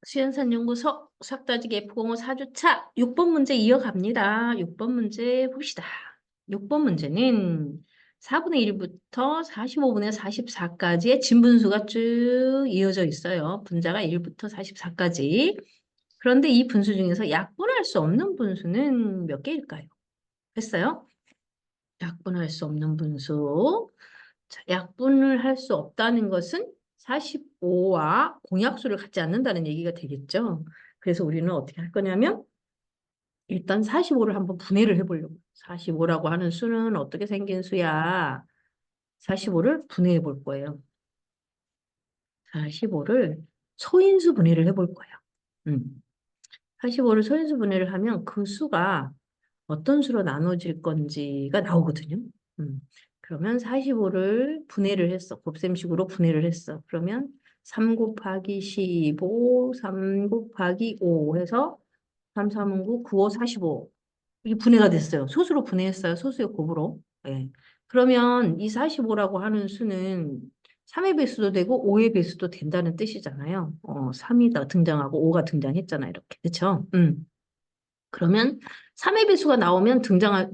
수연산연구소 수학따지기 F05 4주차 6번 문제 이어갑니다. 6번 문제 봅시다. 6번 문제는 4분의 1부터 45분의 44까지의 진분수가 쭉 이어져 있어요. 분자가 1부터 44까지. 그런데 이 분수 중에서 약분할 수 없는 분수는 몇 개일까요? 했어요? 약분할 수 없는 분수. 자, 약분을 할 수 없다는 것은 45와 공약수를 갖지 않는다는 얘기가 되겠죠. 그래서 우리는 어떻게 할 거냐면 일단 45를 한번 분해를 해보려고. 45라고 하는 수는 어떻게 생긴 수야? 45를 분해해 볼 거예요. 45를 소인수 분해를 해볼 거예요. 45를 소인수 분해를 하면 그 수가 어떤 수로 나눠질 건지가 나오거든요. 그러면 45를 분해를 했어. 곱셈식으로 분해를 했어. 그러면 3 곱하기 15, 3 곱하기 5 해서 3, 3은 9, 9, 5, 45. 이게 분해가 됐어요. 소수로 분해했어요. 소수의 곱으로. 예. 그러면 이 45라고 하는 수는 3의 배수도 되고 5의 배수도 된다는 뜻이잖아요. 3이 등장하고 5가 등장했잖아요. 이렇게. 그렇죠? 그러면 3의 배수가 나오면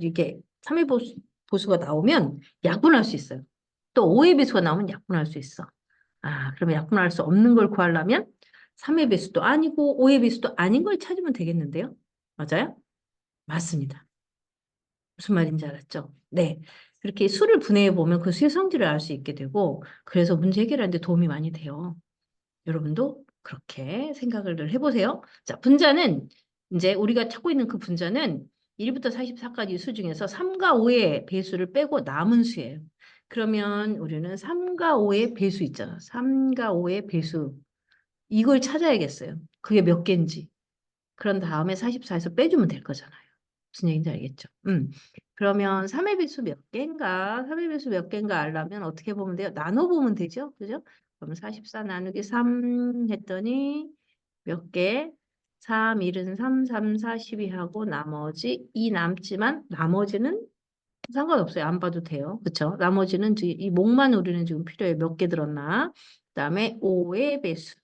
이게 3의 보수가 나오면 약분할 수 있어요. 또 5의 배수가 나오면 약분할 수 있어. 그러면 약분할 수 없는 걸 구하려면 3의 배수도 아니고 5의 배수도 아닌 걸 찾으면 되겠는데요. 맞아요? 맞습니다. 무슨 말인지 알았죠? 네. 그렇게 수를 분해해 보면 그 수의 성질을 알 수 있게 되고 그래서 문제 해결하는데 도움이 많이 돼요. 여러분도 그렇게 생각을 늘 해보세요. 자, 분자는 이제 우리가 찾고 있는 그 분자는 1부터 44까지 수 중에서 3과 5의 배수를 빼고 남은 수예요. 그러면 우리는 3과 5의 배수 있잖아. 3과 5의 배수. 이걸 찾아야겠어요. 그게 몇 개인지. 그런 다음에 44에서 빼주면 될 거잖아요. 무슨 얘기인지 알겠죠? 그러면 3의 배수 몇 개인가? 3의 배수 몇 개인가 알려면 어떻게 보면 돼요? 나눠보면 되죠? 그죠? 그러면 44 나누기 3 했더니 몇 개? 3, 1은 3, 3, 4, 12 하고 나머지 2 남지만 나머지는 상관없어요. 안 봐도 돼요. 그쵸? 나머지는 이 목만 우리는 지금 필요해. 몇 개 들었나? 그다음에 5의 배수.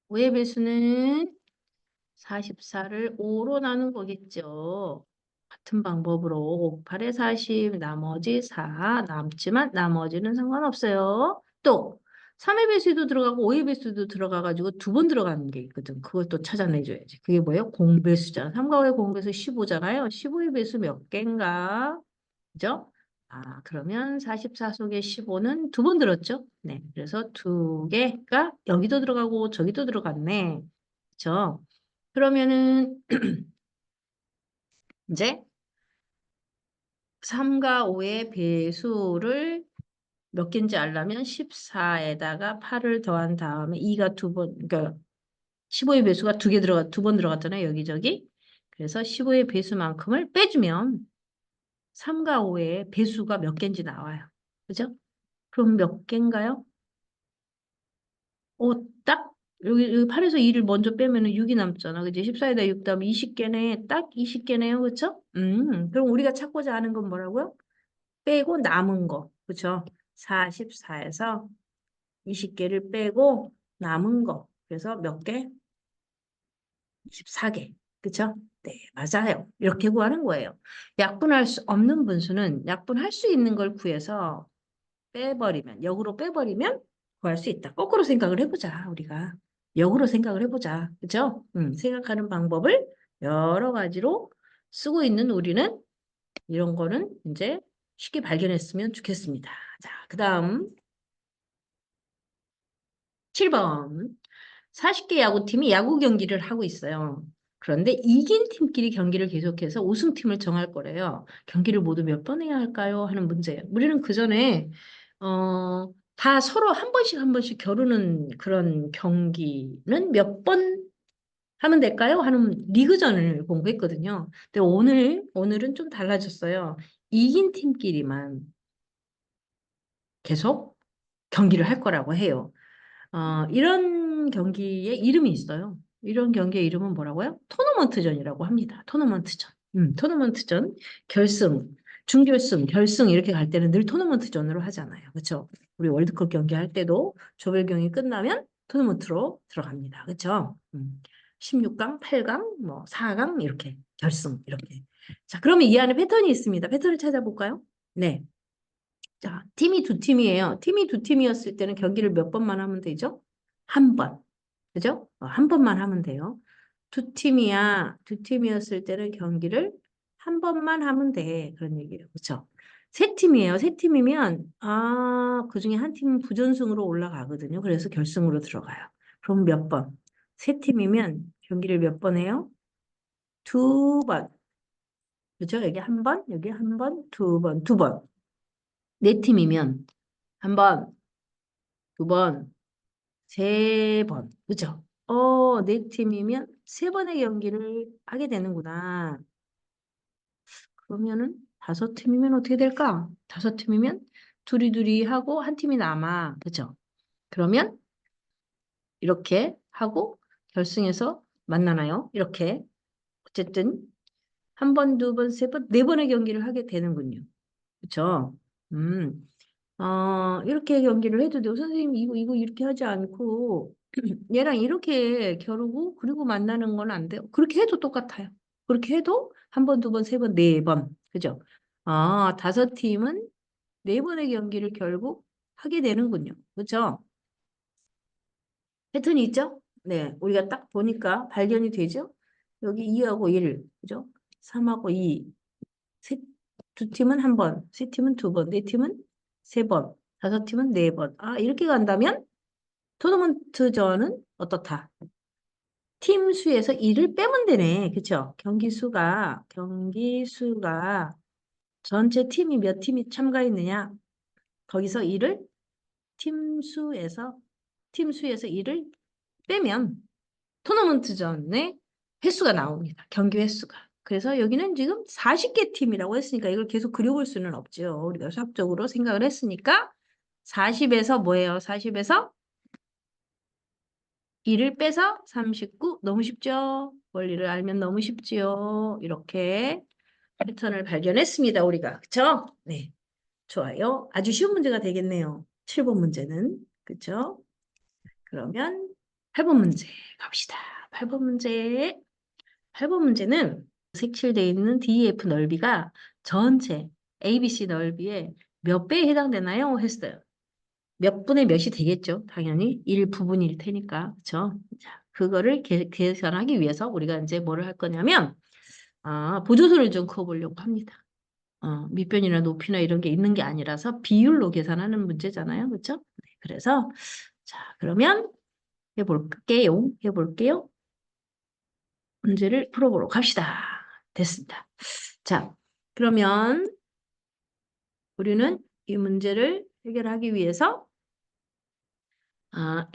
5의 배수는 44를 5로 나눈 거겠죠. 같은 방법으로 8에 40 나머지 4 남지만 나머지는 상관없어요. 또 3의 배수도 들어가고 5의 배수도 들어가가지고 두 번 들어가는 게 있거든. 그걸 또 찾아내줘야지. 그게 뭐예요? 공배수잖아. 3과 5의 공배수 15잖아요. 15의 배수 몇 개인가? 그죠? 그러면 44 속에 15는 두 번 들었죠? 네. 그래서 두 개가 여기도 들어가고 저기도 들어갔네. 그죠? 그러면은 이제 3과 5의 배수를 몇 개인지 알려면 14에다가 8을 더한 다음에 2가 그러니까 15의 배수가 두 번 들어갔잖아요, 여기저기. 그래서 15의 배수만큼을 빼주면 3과 5의 배수가 몇 개인지 나와요. 그죠? 그럼 몇 개인가요? 딱 여기 8에서 2를 먼저 빼면은 6이 남잖아. 그지? 14에다 6 더하면 20개네. 딱 20개네요. 그쵸? 그럼 우리가 찾고자 하는 건 뭐라고요? 빼고 남은 거. 그쵸? 44에서 20개를 빼고 남은 거. 그래서 몇 개? 24개. 그쵸? 네, 맞아요. 이렇게 구하는 거예요. 약분할 수 없는 분수는 약분할 수 있는 걸 구해서 역으로 빼버리면 구할 수 있다. 거꾸로 생각을 해보자, 우리가. 역으로 생각을 해보자. 그죠? 생각하는 방법을 여러 가지로 쓰고 있는 우리는 이런 거는 이제 쉽게 발견했으면 좋겠습니다. 자, 그 다음 7번. 40개 야구팀이 야구 경기를 하고 있어요. 그런데 이긴 팀끼리 경기를 계속해서 우승팀을 정할 거래요. 경기를 모두 몇 번 해야 할까요? 하는 문제예요. 우리는 그 전에 다 서로 한 번씩 겨루는 그런 경기는 몇 번 하면 될까요? 하는 리그전을 공부했거든요. 근데 오늘은 좀 달라졌어요. 이긴 팀끼리만 계속 경기를 할 거라고 해요. 이런 경기의 이름이 있어요. 이런 경기의 이름은 뭐라고요? 토너먼트전이라고 합니다. 토너먼트전. 토너먼트전, 결승, 준결승, 결승 이렇게 갈 때는 늘 토너먼트전으로 하잖아요. 그렇죠? 우리 월드컵 경기 할 때도 조별경이 끝나면 토너먼트로 들어갑니다. 그렇죠? 16강, 8강, 뭐 4강 이렇게 결승 이렇게. 자, 그러면 이 안에 패턴이 있습니다. 패턴을 찾아볼까요? 네. 자, 팀이 두 팀이에요. 팀이 두 팀이었을 때는 경기를 몇 번만 하면 되죠? 한 번. 그죠? 한 번만 하면 돼요. 두 팀이야. 두 팀이었을 때는 경기를 한 번만 하면 돼. 그런 얘기예요. 그렇죠? 세 팀이에요. 세 팀이면 그중에 한 팀은 부전승으로 올라가거든요. 그래서 결승으로 들어가요. 그럼 몇 번? 세 팀이면 경기를 몇 번 해요? 두 번. 그렇죠? 여기 한 번, 여기 한 번, 두 번, 두 번. 네 팀이면 한 번, 두 번, 세 번. 그죠? 네 팀이면 세 번의 경기를 하게 되는구나. 그러면은 다섯 팀이면 어떻게 될까? 다섯 팀이면 둘이 하고 한 팀이 남아. 그죠? 그러면 이렇게 하고 결승에서 만나나요? 이렇게. 어쨌든 한 번, 두 번, 세 번, 네 번의 경기를 하게 되는군요. 그쵸? 음. 이렇게 경기를 해도 돼요. 선생님, 이거 이렇게 하지 않고, 얘랑 이렇게 겨루고, 그리고 만나는 건 안 돼요. 그렇게 해도 똑같아요. 그렇게 해도 한 번, 두 번, 세 번, 네 번. 그죠? 다섯 팀은 네 번의 경기를 결국 하게 되는군요. 그죠? 패턴이 있죠? 네. 우리가 딱 보니까 발견이 되죠? 여기 2하고 1, 그죠? 3하고 2, 세, 두 팀은 한 번, 세 팀은 두 번, 네 팀은 세 번, 다섯 팀은 네 번. 이렇게 간다면 토너먼트전은 어떻다? 팀 수에서 1을 빼면 되네. 그쵸? 경기 수가 전체 팀이 몇 팀이 참가했느냐? 거기서 1을 팀 수에서 팀 수에서 1을 빼면 토너먼트전의 횟수가 나옵니다. 경기 횟수가. 그래서 여기는 지금 40개 팀이라고 했으니까 이걸 계속 그려볼 수는 없죠. 우리가 수학적으로 생각을 했으니까 40에서 뭐예요? 40에서 1을 빼서 39. 너무 쉽죠? 원리를 알면 너무 쉽지요. 이렇게 패턴을 발견했습니다. 우리가. 그쵸? 네. 좋아요. 아주 쉬운 문제가 되겠네요. 7번 문제는. 그쵸? 그러면 8번 문제 갑시다. 8번 문제. 8번 문제는 색칠되어 있는 DEF 넓이가 전체 ABC 넓이의 몇 배에 해당되나요? 했어요. 몇 분의 몇이 되겠죠. 당연히 1부분일 테니까. 그렇죠? 자, 그거를 계산하기 위해서 우리가 이제 뭐를 할 거냐면 보조선을 좀 그어보려고 합니다. 밑변이나 높이나 이런 게 있는 게 아니라서 비율로 계산하는 문제잖아요. 그렇죠? 네, 그래서 자, 그러면 해볼게요. 문제를 풀어보러 갑시다. 됐습니다. 자, 그러면 우리는 이 문제를 해결하기 위해서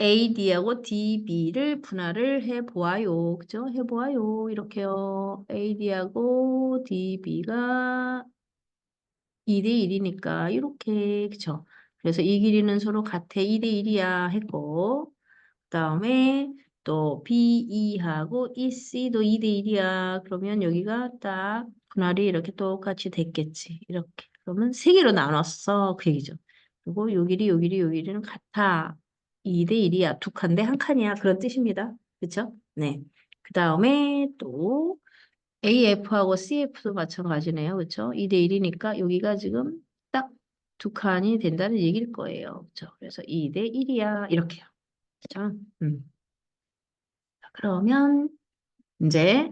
AD하고 DB를 분할을 해보아요. 그죠? 해보아요. 이렇게요. AD하고 DB가 2대 1이니까 이렇게 그죠? 그래서 이 길이는 서로 같아 2대 1이야 했고 그다음에 또 BE하고 EC도 2대 1이야. 그러면 여기가 딱 분할이 이렇게 똑같이 됐겠지. 이렇게. 그러면 세 개로 나눴어. 그 얘기죠. 그리고 요 길이는 같아. 2대 1이야. 두 칸인데 한 칸이야. 그런 뜻입니다. 그렇죠? 네. 그다음에 또 AF하고 CF도 마찬가지네요. 그렇죠? 2대 1이니까 여기가 지금 딱 두 칸이 된다는 얘기일 거예요. 그렇죠? 그래서 2대 1이야. 이렇게요. 그렇죠? 그러면 이제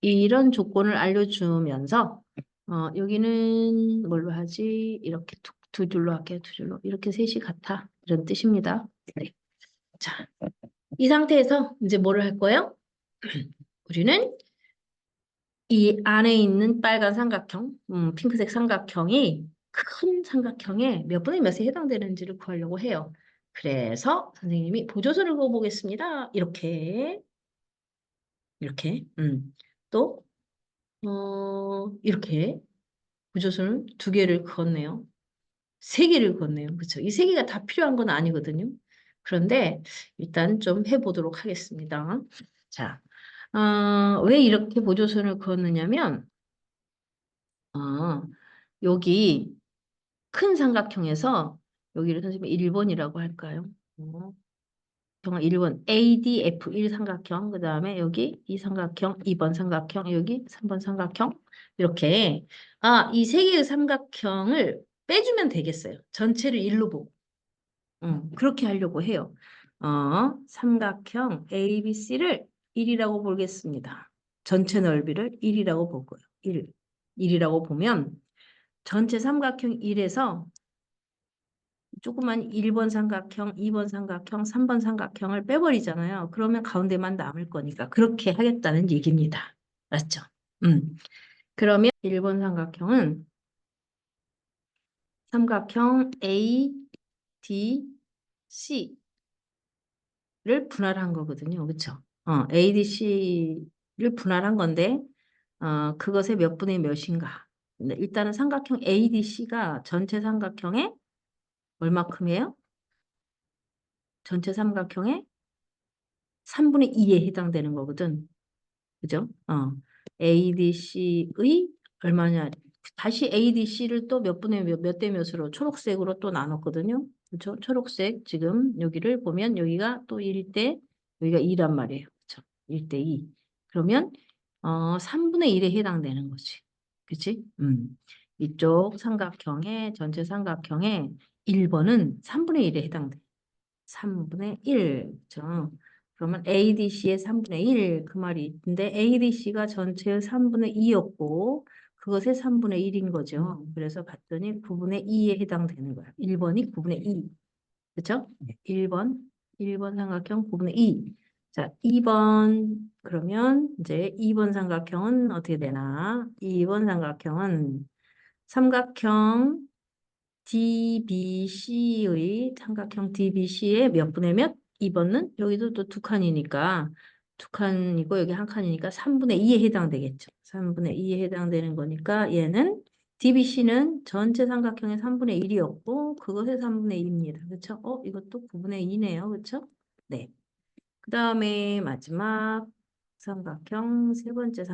이런 조건을 알려주면서 여기는 뭘로 하지? 이렇게 두 줄로 할게요. 두 줄로. 이렇게 셋이 같아. 이런 뜻입니다. 네. 자, 이 상태에서 이제 뭐를 할 거예요? 우리는 이 안에 있는 빨간 삼각형, 핑크색 삼각형이 큰 삼각형에 몇 분의 몇에 해당되는지를 구하려고 해요. 그래서 선생님이 보조선을 그어보겠습니다. 이렇게, 또, 이렇게 보조선을 두 개를 그었네요. 세 개를 그었네요. 그렇죠? 이 세 개가 다 필요한 건 아니거든요. 그런데 일단 좀 해보도록 하겠습니다. 자, 왜 이렇게 보조선을 그었느냐면, 어, 여기 큰 삼각형에서 여기를 선생님이 1번이라고 할까요? 어, 삼각형을 1번 ADF 1 삼각형, 그 다음에 여기 이 삼각형, 2번 삼각형, 여기 3번 삼각형 이렇게 이 세 개의 삼각형을 빼주면 되겠어요. 전체를 1로 보고. 그렇게 하려고 해요. 삼각형 ABC를 1이라고 보겠습니다. 전체 넓이를 1이라고 보고요. 1이라고 보면 전체 삼각형 1에서 조그만 1번 삼각형, 2번 삼각형, 3번 삼각형을 빼버리잖아요. 그러면 가운데만 남을 거니까 그렇게 하겠다는 얘기입니다. 맞죠? 그러면 1번 삼각형은 삼각형 A, D, C를 분할한 거거든요. 그렇죠? A, D, C를 분할한 건데 그것의 몇 분의 몇인가? 근데 일단은 삼각형 A, D, C가 전체 삼각형의 얼마큼이에요? 전체 삼각형의 3분의 2에 해당되는 거거든. 그죠? ADC의 얼마냐? 다시 ADC를 또 몇 분의 몇 대 몇으로 초록색으로 또 나눴거든요. 그렇죠? 초록색 지금 여기를 보면 여기가 또 1대 여기가 2란 말이에요. 그렇죠? 1대 2. 그러면 3분의 1에 해당되는 거지. 그치? 이쪽 삼각형의 전체 삼각형의 1번은 3분의 1에 해당돼. 3분의 1. 그죠? 그러면 ADC의 3분의 1. 그 말이 있는데 ADC가 전체의 3분의 2였고 그것의 3분의 1인 거죠. 그래서 봤더니 9분의 2에 해당되는 거야. 1번이 9분의 2. 그렇죠? 1번 삼각형 9분의 2. 자, 2번 그러면 이제 2번 삼각형은 어떻게 되나? 2번 삼각형은 삼각형 DBC의 삼각형 DBC의 몇 분의 몇? 2번은 여기도 또 두 칸이니까 두 칸이고 여기 한 칸이니까 3분의 2에 해당되겠죠. 3분의 2에 해당되는 거니까 얘는 DBC는 전체 삼각형의 3분의 1이었고 그것의 3분의 1입니다. 그렇죠? 이것도 9분의 2네요. 그렇죠? 네. 그 다음에 마지막 삼각형 세 번째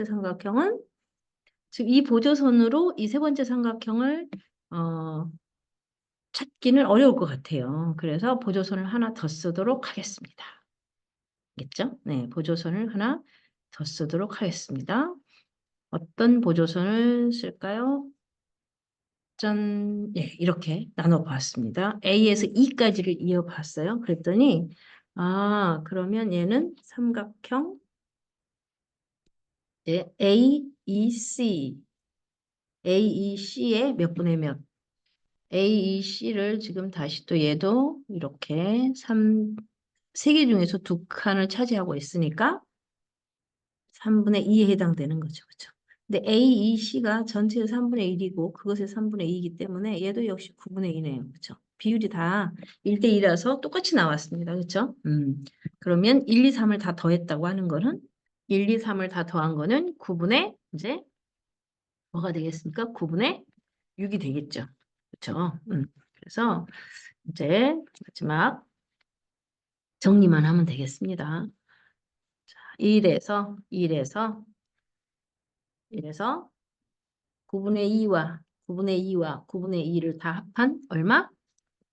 삼각형은 지금 이 보조선으로 이 세 번째 삼각형을 어, 찾기는 어려울 것 같아요. 그래서 보조선을 하나 더 쓰도록 하겠습니다. 알겠죠? 네, 보조선을 하나 더 쓰도록 하겠습니다. 어떤 보조선을 쓸까요? 짠, 예, 이렇게 나눠봤습니다. A에서 E까지를 이어봤어요. 그랬더니 그러면 얘는 삼각형 AEC의 몇 분의 몇? AEC를 지금 다시 또 얘도 이렇게 3개 중에서 두 칸을 차지하고 있으니까 3분의 2에 해당되는 거죠. 그렇죠? 근데 AEC가 전체의 3분의 1이고 그것의 3분의 2이기 때문에 얘도 역시 9분의 2네요. 그렇죠? 비율이 다 1대 2라서 똑같이 나왔습니다. 그렇죠? 그러면 1, 2, 3을 다 더했다고 하는 거는 1, 2, 3을 다 더한 거는 9분의 이제 뭐가 되겠습니까? 9분의 6이 되겠죠. 그렇죠? 그래서 이제 마지막 정리만 하면 되겠습니다. 자, 1에서 9분의 2와 9분의 2와 9분의 2를 다 합한 얼마?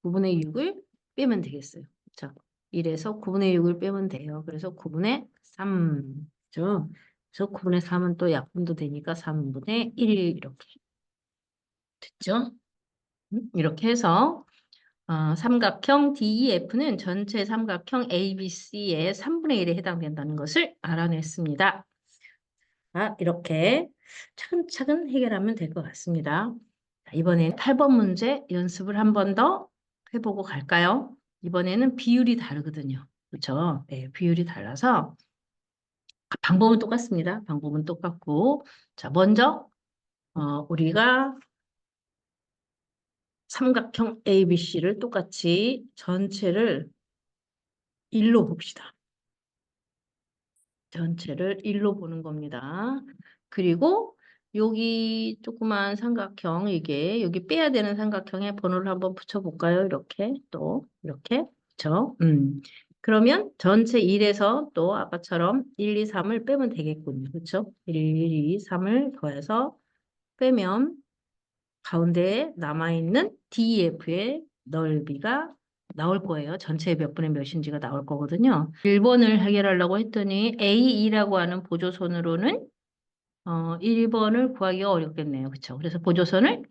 9분의 6을 빼면 되겠어요. 자, 1에서 9분의 6을 빼면 돼요. 그래서 9분의 3. 죠. 그래서 9분의 3은 또 약분도 되니까 3분의 1 이렇게 됐죠? 이렇게 해서 삼각형 DEF는 전체 삼각형 ABC의 3분의 1에 해당된다는 것을 알아냈습니다. 이렇게 차근차근 해결하면 될 것 같습니다. 자, 이번엔 8번 문제 연습을 한 번 더 해보고 갈까요? 이번에는 비율이 다르거든요. 그렇죠? 네, 비율이 달라서 방법은 똑같습니다. 방법은 똑같고 자, 먼저 우리가 삼각형 ABC를 똑같이 전체를 1로 봅시다. 전체를 1로 보는 겁니다. 그리고 여기 조그만 삼각형 이게 여기 빼야 되는 삼각형에 번호를 한번 붙여볼까요? 이렇게 또 이렇게 그렇죠? 그러면 전체 1에서 또 아까처럼 1, 2, 3을 빼면 되겠군요. 그렇죠? 1, 2, 3을 더해서 빼면 가운데에 남아있는 DEF의 넓이가 나올 거예요. 전체의 몇 분의 몇인지가 나올 거거든요. 1번을 해결하려고 했더니 A2라고 하는 보조선으로는 1번을 구하기가 어렵겠네요. 그렇죠? 그래서 보조선을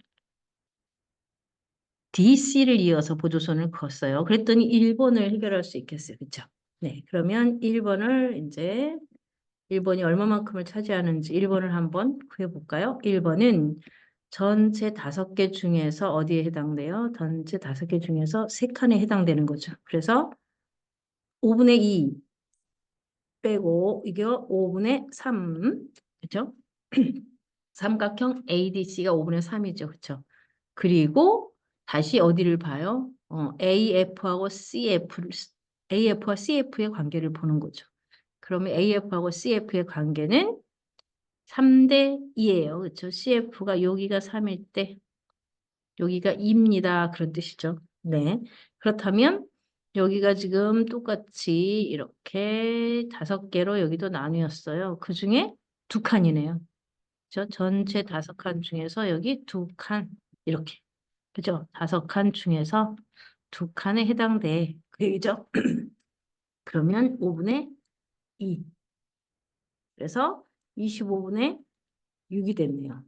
DC를 이어서 보조선을 그었어요. 그랬더니 1번을 해결할 수 있겠어요. 그렇죠? 네, 그러면 1번을 이제 1번이 얼마만큼을 차지하는지 1번을 한번 구해볼까요? 1번은 전체 5개 중에서 어디에 해당돼요? 전체 5개 중에서 3칸에 해당되는 거죠. 그래서 5분의 2 빼고 이게 5분의 3, 그렇죠? 삼각형 ADC가 5분의 3이죠. 그렇죠? 그리고 다시 어디를 봐요? AF와 CF의 관계를 보는 거죠. 그러면 AF하고 CF의 관계는 3대 2예요. 그렇죠? CF가 여기가 3일 때 여기가 2입니다. 그런 뜻이죠. 네. 그렇다면 여기가 지금 똑같이 이렇게 5개로 여기도 나뉘었어요. 그 중에 2칸이네요. 그죠? 전체 5칸 중에서 여기 2칸 이렇게. 그죠? 5칸 중에서 2칸에 해당돼. 그 얘기죠? 그러면 5분의 2. 그래서 25분의 6이 됐네요.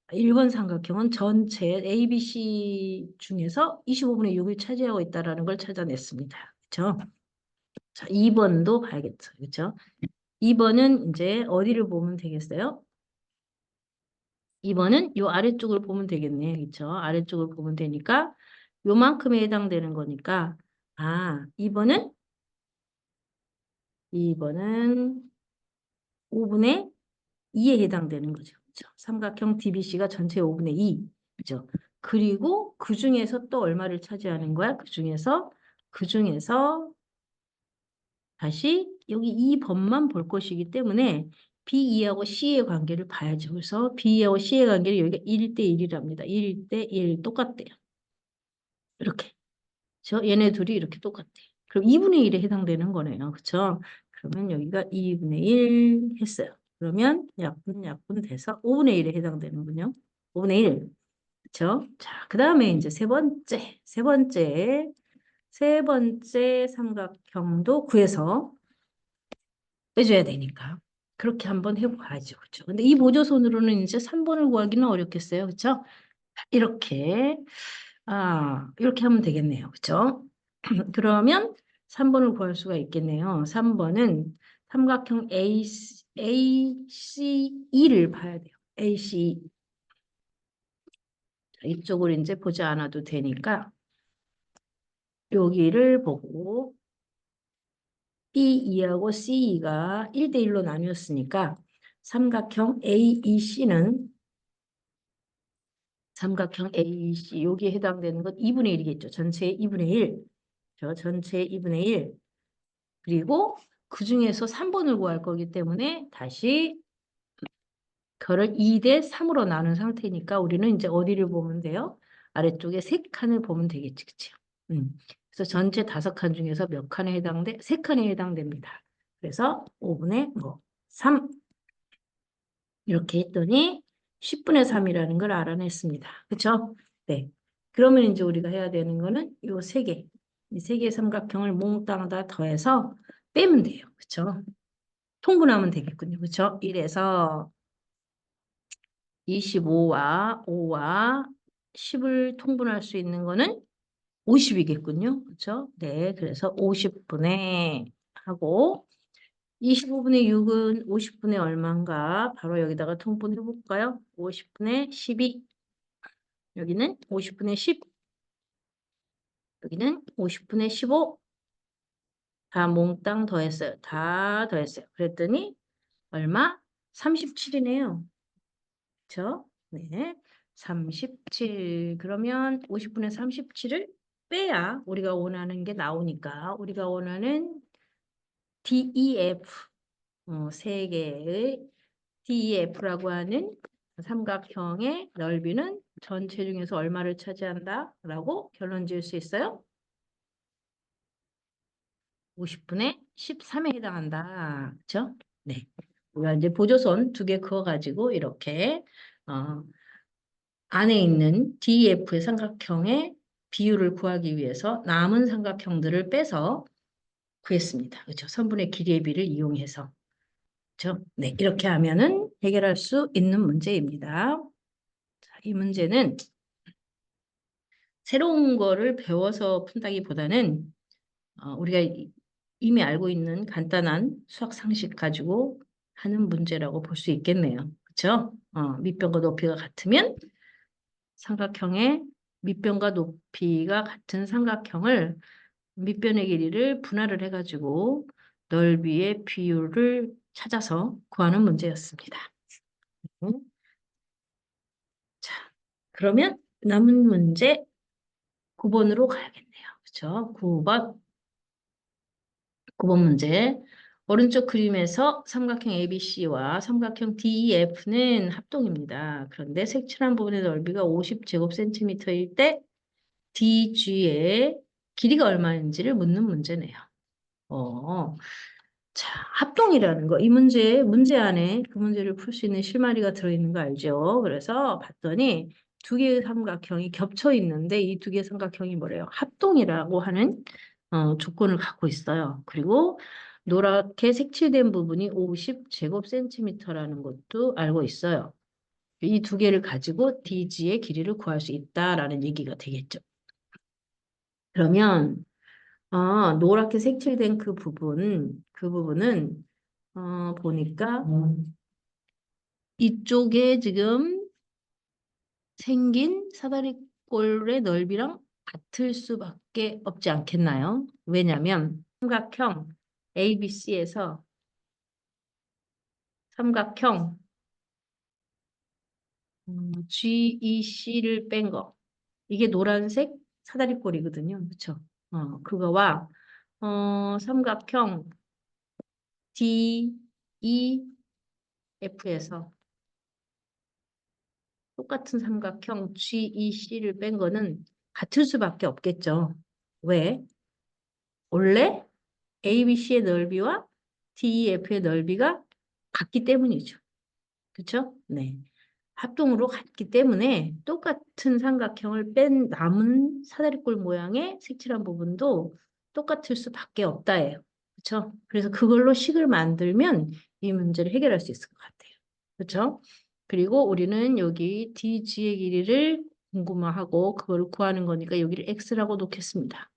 1번 삼각형은 전체 ABC 중에서 25분의 6을 차지하고 있다는 걸 찾아냈습니다. 그렇죠? 자, 2번도 봐야겠죠. 그렇죠? 2번은 이제 어디를 보면 되겠어요? 2번은 요 아래쪽을 보면 되겠네. 그렇죠? 아래쪽을 보면 되니까 요만큼에 해당되는 거니까 2번은 5분의 2에 해당되는 거죠. 그렇죠? 삼각형 DBC가 전체 5분의 2. 그죠? 그리고 그 중에서 또 얼마를 차지하는 거야? 그 중에서 다시 여기 이 번만 볼 것이기 때문에 B2하고 C의 관계를 봐야죠. 그래서 B2하고 C의 관계를 여기가 1대 1이랍니다. 1대 1 똑같대요. 이렇게. 그렇죠? 얘네 둘이 이렇게 똑같대요. 그럼 2분의 1에 해당되는 거네요. 그렇죠? 그러면 여기가 2분의 1 했어요. 그러면 약분 돼서 5분의 1에 해당되는군요. 5분의 1. 그렇죠? 자, 그다음에 이제 세 번째 삼각형도 구해서 빼줘야 되니까 그렇게 한번 해봐야죠. 그렇죠? 근데 이 보조선으로는 이제 3번을 구하기는 어렵겠어요. 그렇죠? 이렇게 이렇게 하면 되겠네요. 그렇죠? 그러면 3번을 구할 수가 있겠네요. 3번은 삼각형 ACE를 봐야 돼요. AC 이쪽을 이제 보지 않아도 되니까 여기를 보고 B2하고 CE가 1대 1로 나뉘었으니까 삼각형 AEC 여기에 해당되는 건 2분의 1이겠죠. 전체의 2분의 1. 전체의 2분의 1. 그리고 그 중에서 3번을 구할 거기 때문에 다시 그거를 2대 3으로 나눈 상태니까 우리는 이제 어디를 보면 돼요? 아래쪽에 3칸을 보면 되겠지. 그치? 그래서 전체 5칸 중에서 몇 칸에 해당돼? 3칸에 해당됩니다. 그래서 5분의 3 이렇게 했더니 10분의 3이라는 걸 알아냈습니다. 그쵸? 네. 그러면 이제 우리가 해야 되는 거는 요 3개. 이 3개의 삼각형을 몽땅 다 더해서 빼면 돼요. 그쵸? 통분하면 되겠군요. 그쵸? 이래서 25와 5와 10을 통분할 수 있는 거는 50이겠군요. 그렇죠? 네, 그래서 50분의 하고 25분의 6은 50분의 얼마인가? 바로 여기다가 통분해 볼까요? 50분의 12. 여기는 50분의 10. 여기는 50분의 15. 다 몽땅 더했어요. 다 더했어요. 그랬더니 얼마? 37이네요. 그렇죠? 네. 37. 그러면 50분의 37을 빼야 우리가 원하는 게 나오니까 우리가 원하는 DEF 세 개의 DEF라고 하는 삼각형의 넓이는 전체 중에서 얼마를 차지한다라고 결론 지을 수 있어요? 50분의 13에 해당한다. 그렇죠? 네. 우리가 이제 보조선 2개 그어가지고 이렇게 어, 안에 있는 DEF의 삼각형의 비율을 구하기 위해서 남은 삼각형들을 빼서 구했습니다. 그렇죠? 선분의 길이의 비를 이용해서. 그렇죠? 네, 이렇게 하면은 해결할 수 있는 문제입니다. 자, 이 문제는 새로운 거를 배워서 푼다기보다는 우리가 이미 알고 있는 간단한 수학 상식 가지고 하는 문제라고 볼 수 있겠네요. 그렇죠? 밑변과 높이가 같으면 삼각형의 밑변과 높이가 같은 삼각형을 밑변의 길이를 분할을 해가지고 넓이의 비율을 찾아서 구하는 문제였습니다. 음, 자, 그러면 남은 문제 9번으로 가야겠네요. 그렇죠? 9번 문제. 오른쪽 그림에서 삼각형 ABC와 삼각형 DEF는 합동입니다. 그런데 색칠한 부분의 넓이가 50제곱센티미터일 때 DG의 길이가 얼마인지를 묻는 문제네요. 자, 합동이라는 거. 이 문제 안에 그 문제를 풀 수 있는 실마리가 들어있는 거 알죠? 그래서 봤더니 두 개의 삼각형이 겹쳐 있는데 이 두 개의 삼각형이 뭐래요? 합동이라고 하는 조건을 갖고 있어요. 그리고 노랗게 색칠된 부분이 50제곱센티미터라는 것도 알고 있어요. 이 두 개를 가지고 DG의 길이를 구할 수 있다라는 얘기가 되겠죠. 그러면 노랗게 색칠된 그 부분은 보니까 이쪽에 지금 생긴 사다리꼴의 넓이랑 같을 수밖에 없지 않겠나요? 왜냐하면 삼각형 ABC에서 삼각형 GEC를 뺀 거. 이게 노란색 사다리꼴이거든요. 그렇죠? 그거와 삼각형 DEF에서 똑같은 삼각형 GEC를 뺀 거는 같을 수밖에 없겠죠. 왜? 원래 ABC의 넓이와 DEF의 넓이가 같기 때문이죠. 그렇죠? 네. 합동으로 같기 때문에 똑같은 삼각형을 뺀 남은 사다리꼴 모양의 색칠한 부분도 똑같을 수밖에 없다예요. 그렇죠? 그래서 그걸로 식을 만들면 이 문제를 해결할 수 있을 것 같아요. 그렇죠? 그리고 우리는 여기 DG의 길이를 궁금해하고 그걸 구하는 거니까 여기를 X라고 놓겠습니다.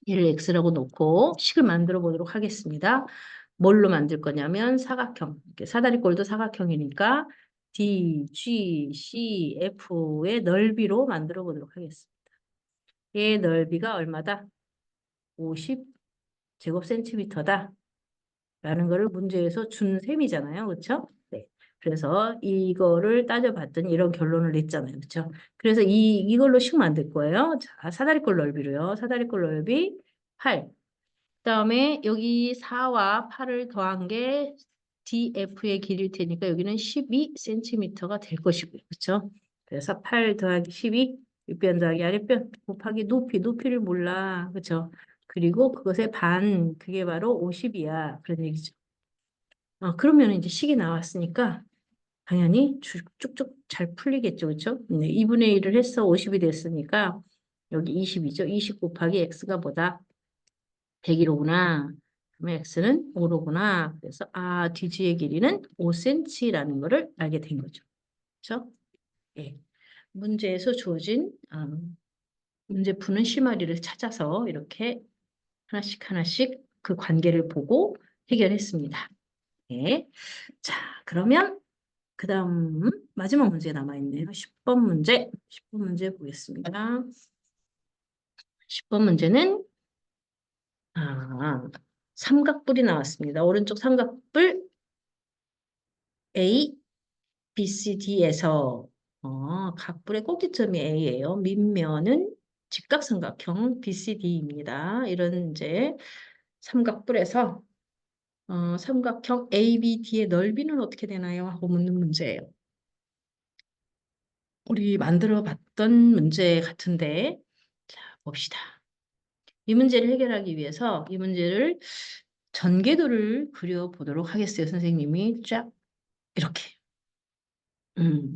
얘를 X라고 놓고 식을 만들어 보도록 하겠습니다. 뭘로 만들 거냐면 사각형. 이렇게 사다리꼴도 사각형이니까 D, G, C, F의 넓이로 만들어 보도록 하겠습니다. 얘의 넓이가 얼마다? 50제곱센티미터다. 라는 거를 문제에서 준 셈이잖아요. 그렇죠? 네. 그래서 이거를 따져봤더니 이런 결론을 냈잖아요. 그렇죠? 그래서 이걸로 식 만들 거예요. 자, 사다리꼴 넓이로요. 사다리꼴 넓이 8. 그다음에 여기 4와 8을 더한 게 DF의 길이일 테니까 여기는 12cm가 될 것이고요. 그렇죠? 그래서 8 더하기 12, 윗변 더하기 아랫변 곱하기 높이를 몰라. 그렇죠? 그리고 그것의 반, 그게 바로 50이야. 그런 얘기죠. 그러면 이제 식이 나왔으니까 당연히 쭉쭉 잘 풀리겠죠. 그렇죠? 네, 2분의 1을 해서 50이 됐으니까 여기 20이죠. 20 곱하기 x가 뭐다? 100이로구나. 그러면 x는 5로구나. 그래서 DG의 길이는 5cm라는 거를 알게 된 거죠. 그렇죠? 예. 문제에서 주어진 문제 푸는 실마리를 찾아서 이렇게 하나씩 그 관계를 보고 해결했습니다. 예. 자, 그러면 그 다음 마지막 문제 남아있네요. 10번 문제. 10번 문제 보겠습니다. 10번 문제는 삼각뿔이 나왔습니다. 오른쪽 삼각뿔 A, B, C, D에서 각뿔의 꼭지점이 A예요. 밑면은 직각삼각형 BCD입니다. 이런 이제 삼각뿔에서 삼각형 ABD의 넓이는 어떻게 되나요? 하고 묻는 문제예요. 우리 만들어 봤던 문제 같은데 자, 봅시다. 이 문제를 해결하기 위해서 이 문제를 전개도를 그려보도록 하겠어요. 선생님이 쫙 이렇게.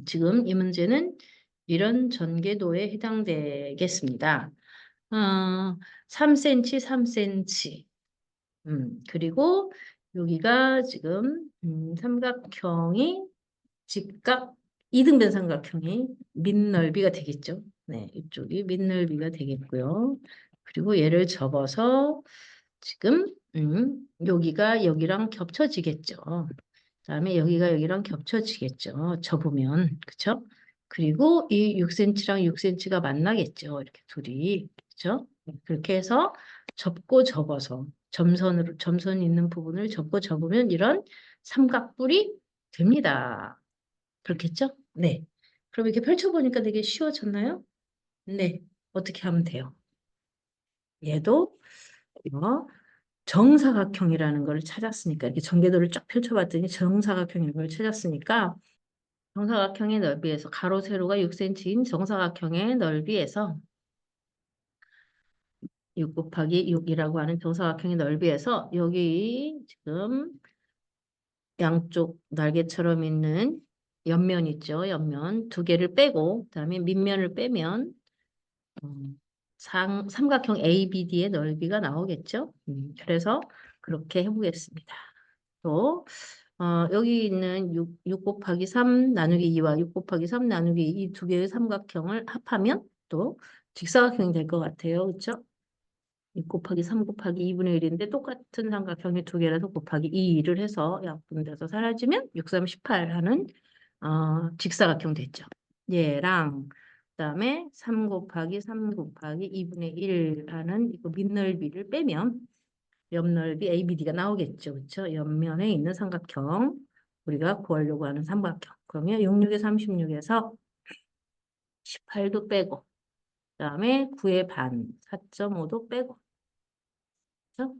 지금 이 문제는 이런 전개도에 해당되겠습니다. 3cm, 3cm. 그리고 여기가 지금 삼각형이 직각 이등변 삼각형이 밑넓이가 되겠죠. 네, 이쪽이 밑넓이가 되겠고요. 그리고 얘를 접어서 지금 여기가 여기랑 겹쳐지겠죠. 그다음에 여기가 여기랑 겹쳐지겠죠. 접으면 그렇죠? 그리고 이 6cm랑 6cm가 만나겠죠. 이렇게 둘이 그렇죠? 그렇게 해서 접고 접어서 점선 있는 부분을 접고 접으면 이런 삼각뿔이 됩니다. 그렇겠죠? 네. 그럼 이렇게 펼쳐보니까 되게 쉬워졌나요? 네. 어떻게 하면 돼요? 얘도 어, 정사각형이라는 걸 찾았으니까 이렇게 전개도를 쫙 펼쳐봤더니 정사각형이라는 걸 찾았으니까 정사각형의 넓이에서 가로 세로가 6cm인 정사각형의 넓이에서 6 곱하기 6이라고 하는 정사각형의 넓이에서 여기 지금 양쪽 날개처럼 있는 옆면 있죠. 옆면 두 개를 빼고 그다음에 밑면을 빼면 삼각형 ABD의 넓이가 나오겠죠. 그래서 그렇게 해보겠습니다. 또 여기 있는 6 곱하기 3 나누기 2와 6 곱하기 3 나누기 이 두 개의 삼각형을 합하면 또 직사각형이 될 것 같아요. 그렇죠? 6 곱하기 3 곱하기 2분의 1인데 똑같은 삼각형이 두 개라서 곱하기 2를 해서 약분돼서 사라지면 6, 3, 18 하는 직사각형 됐죠. 얘랑 그다음에 3 곱하기 3 곱하기 2분의 1 하는 이거 밑넓이를 빼면 옆넓이 ABD가 나오겠죠. 그렇죠? 옆면에 있는 삼각형 우리가 구하려고 하는 삼각형. 그러면 66에 36에서 18도 빼고 그다음에 9의 반 4.5도 빼고 그렇죠?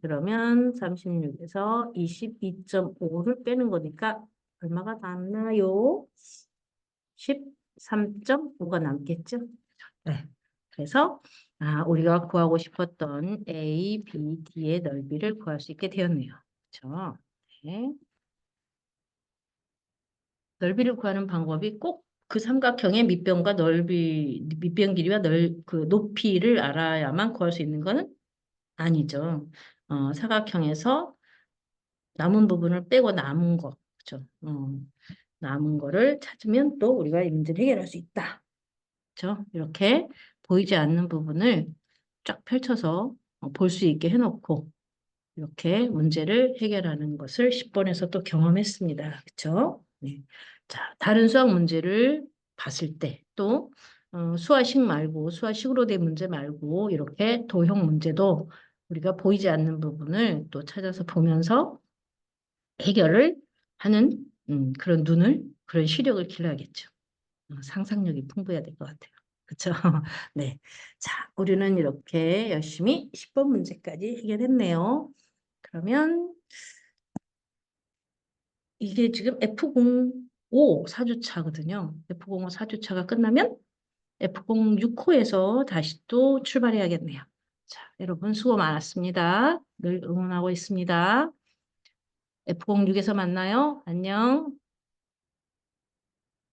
그러면 36에서 22.5를 빼는 거니까 얼마가 남나요? 13.5가 남겠죠? 네. 그래서 우리가 구하고 싶었던 A, B, D의 넓이를 구할 수 있게 되었네요. 그렇죠? 네. 넓이를 구하는 방법이 꼭 그 삼각형의 밑변과 밑변 길이와 그 높이를 알아야만 구할 수 있는 것은 아니죠. 사각형에서 남은 부분을 빼고 남은 거, 그죠? 남은 거를 찾으면 또 우리가 이 문제를 해결할 수 있다. 그죠? 이렇게 보이지 않는 부분을 쫙 펼쳐서 볼 수 있게 해놓고 이렇게 문제를 해결하는 것을 10번에서 또 경험했습니다. 그렇죠? 네. 자, 다른 수학 문제를 봤을 때 또 수화식 말고 수화식으로 된 문제 말고 이렇게 도형 문제도 우리가 보이지 않는 부분을 또 찾아서 보면서 해결을 하는 그런 그런 시력을 길러야겠죠. 상상력이 풍부해야 될 것 같아요. 그렇죠? 네. 자, 우리는 이렇게 열심히 10번 문제까지 해결했네요. 그러면 이게 지금 F05 4주차거든요. F05 4주차가 끝나면 F06호에서 다시 또 출발해야겠네요. 자, 여러분 수고 많았습니다. 늘 응원하고 있습니다. F06에서 만나요. 안녕.